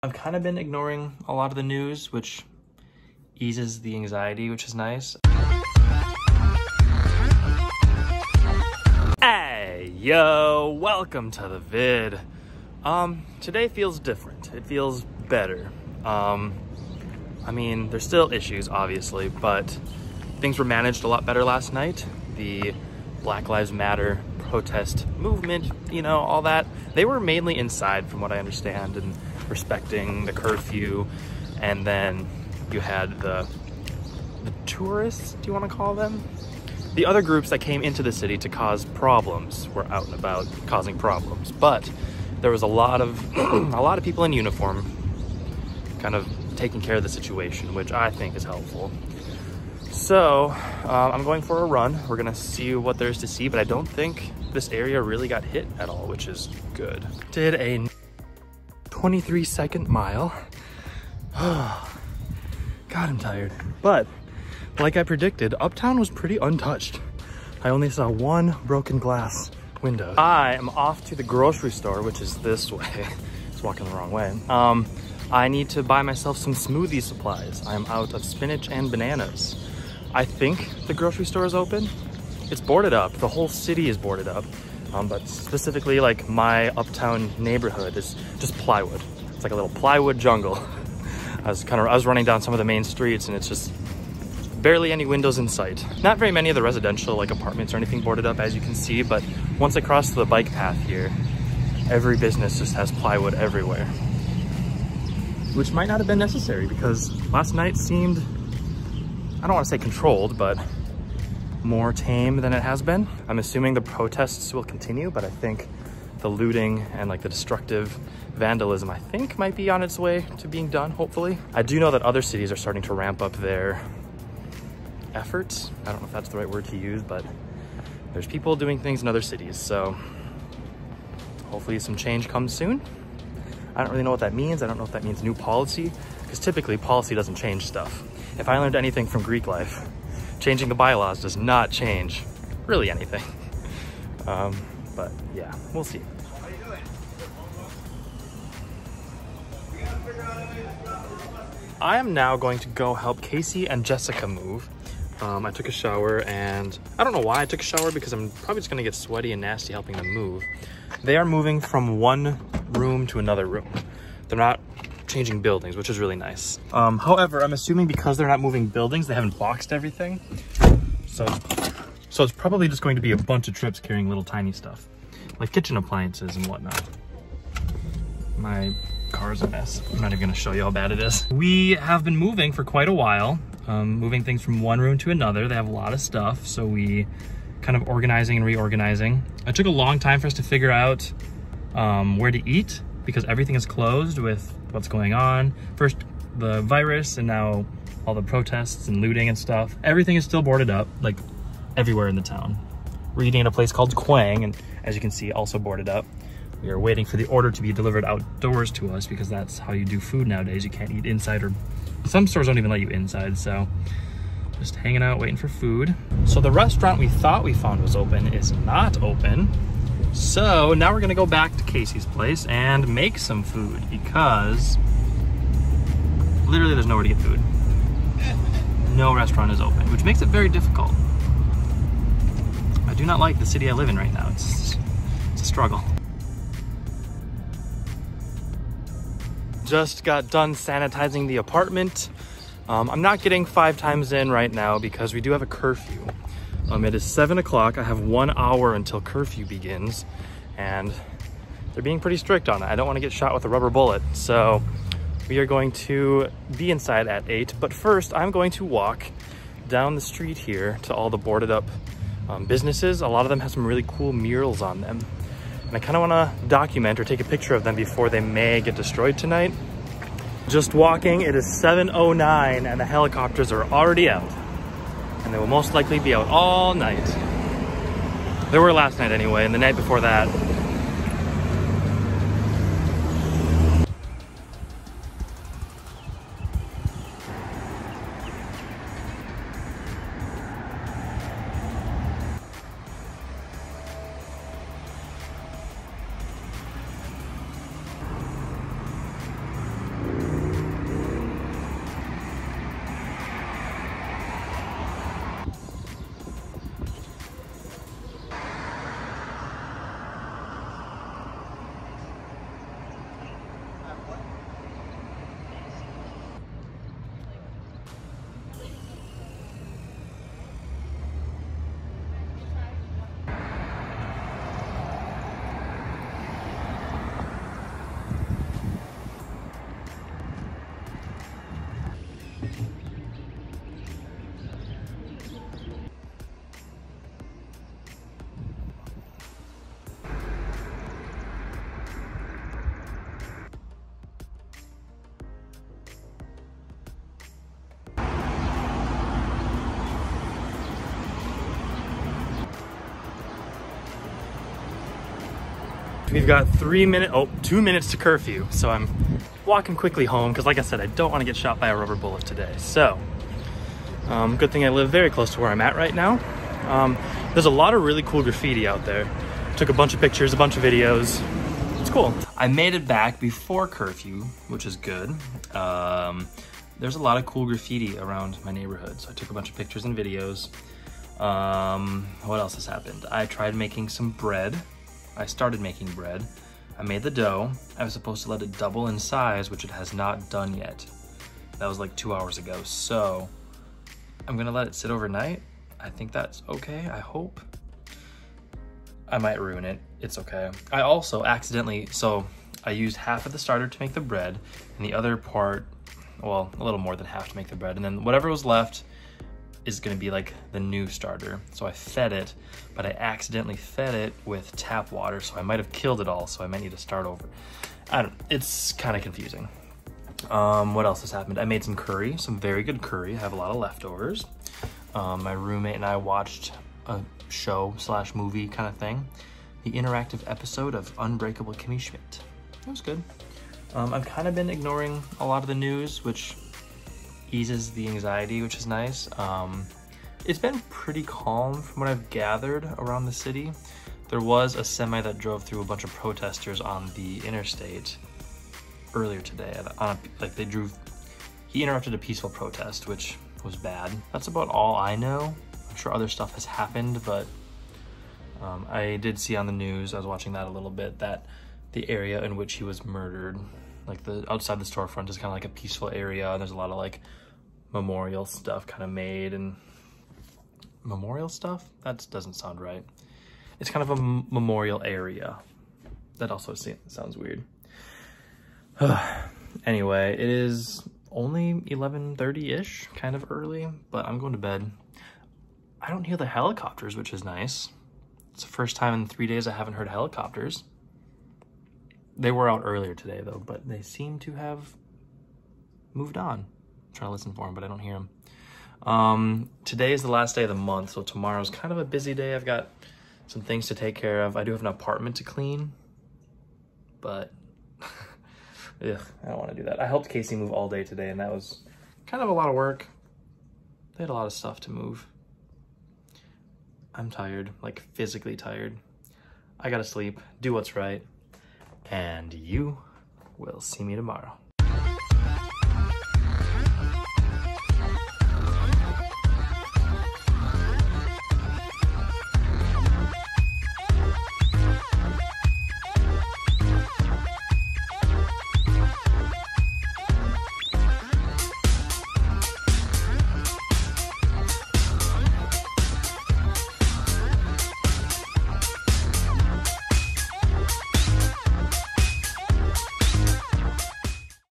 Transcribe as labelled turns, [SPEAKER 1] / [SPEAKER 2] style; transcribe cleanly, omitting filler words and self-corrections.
[SPEAKER 1] I've kind of been ignoring a lot of the news, which eases the anxiety, which is nice. Hey, yo, welcome to the vid. Today feels different. It feels better. I mean, there's still issues, obviously, but things were managed a lot better last night. The Black Lives Matter protest movement, you know, all that. They were mainly inside, from what I understand, and respecting the curfew. And then you had the tourists, do you want to call them? The other groups that came into the city to cause problems were out and about causing problems. But there was a lot of a lot of people in uniform kind of taking care of the situation, which I think is helpful. So I'm going for a run. We're gonna see what there's to see, but I don't think this area really got hit at all, which is good. Did a 23-second mile. God, I'm tired. But like I predicted, Uptown was pretty untouched. I only saw one broken glass window. I am off to the grocery store, which is this way. It's walking the wrong way. I need to buy myself some smoothie supplies. I'm out of spinach and bananas. I think the grocery store is open. It's boarded up. The whole city is boarded up. But specifically, like, my Uptown neighborhood is just plywood. It's like a little plywood jungle. I was running down some of the main streets, and it's just barely any windows in sight. Not very many of the residential, like, apartments or anything boarded up, as you can see, but once I cross the bike path here, every business just has plywood everywhere. Which might not have been necessary, because last night seemed, I don't want to say controlled, but more tame than it has been. I'm assuming the protests will continue, but I think the looting and like the destructive vandalism, I think, might be on its way to being done, hopefully. I do know that other cities are starting to ramp up their efforts. I don't know if that's the right word to use, but there's people doing things in other cities, so hopefully some change comes soon. I don't really know what that means. I don't know if that means new policy, because typically policy doesn't change stuff. If I learned anything from Greek life, changing the bylaws does not change really anything. But yeah, we'll see. I am now going to go help Casey and Jessica move. I took a shower, and I don't know why I took a shower, because I'm probably just gonna get sweaty and nasty helping them move. They are moving from one room to another room. They're not changing buildings, which is really nice. However, I'm assuming because they're not moving buildings, they haven't boxed everything. So it's probably just going to be a bunch of trips carrying little tiny stuff, like kitchen appliances and whatnot. My car's a mess. I'm not even gonna show you how bad it is. We have been moving for quite a while, moving things from one room to another. They have a lot of stuff, so we kind of organizing and reorganizing. It took a long time for us to figure out where to eat, because everything is closed with what's going on. First the virus, and now all the protests and looting and stuff. Everything is still boarded up, like everywhere in the town. We're eating at a place called Quang, and as you can see, also boarded up. We are waiting for the order to be delivered outdoors to us, because that's how you do food nowadays. You can't eat inside, or some stores don't even let you inside, so just hanging out, waiting for food. So the restaurant we thought we found was open is not open. So now we're gonna go back to Casey's place and make some food, because literally there's nowhere to get food. No restaurant is open, which makes it very difficult. I do not like the city I live in right now. It's a struggle. Just got done sanitizing the apartment. I'm not getting 5 times in right now because we do have a curfew. It is 7 o'clock. I have 1 hour until curfew begins, and they're being pretty strict on it. I don't want to get shot with a rubber bullet, so we are going to be inside at 8. But first, I'm going to walk down the street here to all the boarded up businesses. A lot of them have some really cool murals on them, and I kind of want to document or take a picture of them before they may get destroyed tonight. Just walking, it is 7:09, and the helicopters are already out. And they will most likely be out all night. They were last night anyway, and the night before that. We've got 2 minutes to curfew. So I'm walking quickly home because like I said, I don't want to get shot by a rubber bullet today. So, good thing I live very close to where I'm at right now. There's a lot of really cool graffiti out there. Took a bunch of pictures, a bunch of videos. It's cool. I made it back before curfew, which is good. There's a lot of cool graffiti around my neighborhood. So I took a bunch of pictures and videos. What else has happened? I tried making some bread. I started making bread. I made the dough. I was supposed to let it double in size, which it has not done yet. That was like 2 hours ago. So I'm gonna let it sit overnight. I think that's okay, I hope. I might ruin it, it's okay. I also accidentally, so I used half of the starter to make the bread and the other part, well, a little more than half to make the bread. And then whatever was left is gonna be like the new starter. So I fed it, but I accidentally fed it with tap water. So I might have killed it all. So I might need to start over. It's kind of confusing. What else has happened? I made some curry, some very good curry. I have a lot of leftovers. My roommate and I watched a show / movie kind of thing. The interactive episode of Unbreakable Kimmy Schmidt. It was good. I've kind of been ignoring a lot of the news, which eases the anxiety, which is nice. It's been pretty calm from what I've gathered around the city. There was a semi that drove through a bunch of protesters on the interstate earlier today. He interrupted a peaceful protest, which was bad. That's about all I know. I'm sure other stuff has happened, but I did see on the news, I was watching that a little bit, that the area in which he was murdered, like outside the storefront, is kind of like a peaceful area, and there's a lot of like memorial stuff kind of made. And memorial stuff? That doesn't sound right. It's kind of a memorial area. That also sounds weird. Anyway, it is only 11:30-ish, kind of early, but I'm going to bed. I don't hear the helicopters, which is nice. It's the first time in 3 days I haven't heard helicopters. They were out earlier today though, but they seem to have moved on. I'm trying to listen for them, but I don't hear them. Today is the last day of the month, so tomorrow's kind of a busy day. I've got some things to take care of. I do have an apartment to clean, but ugh, I don't want to do that. I helped Casey move all day today, and that was kind of a lot of work. They had a lot of stuff to move. I'm tired, like physically tired. I gotta sleep, do what's right, and you will see me tomorrow.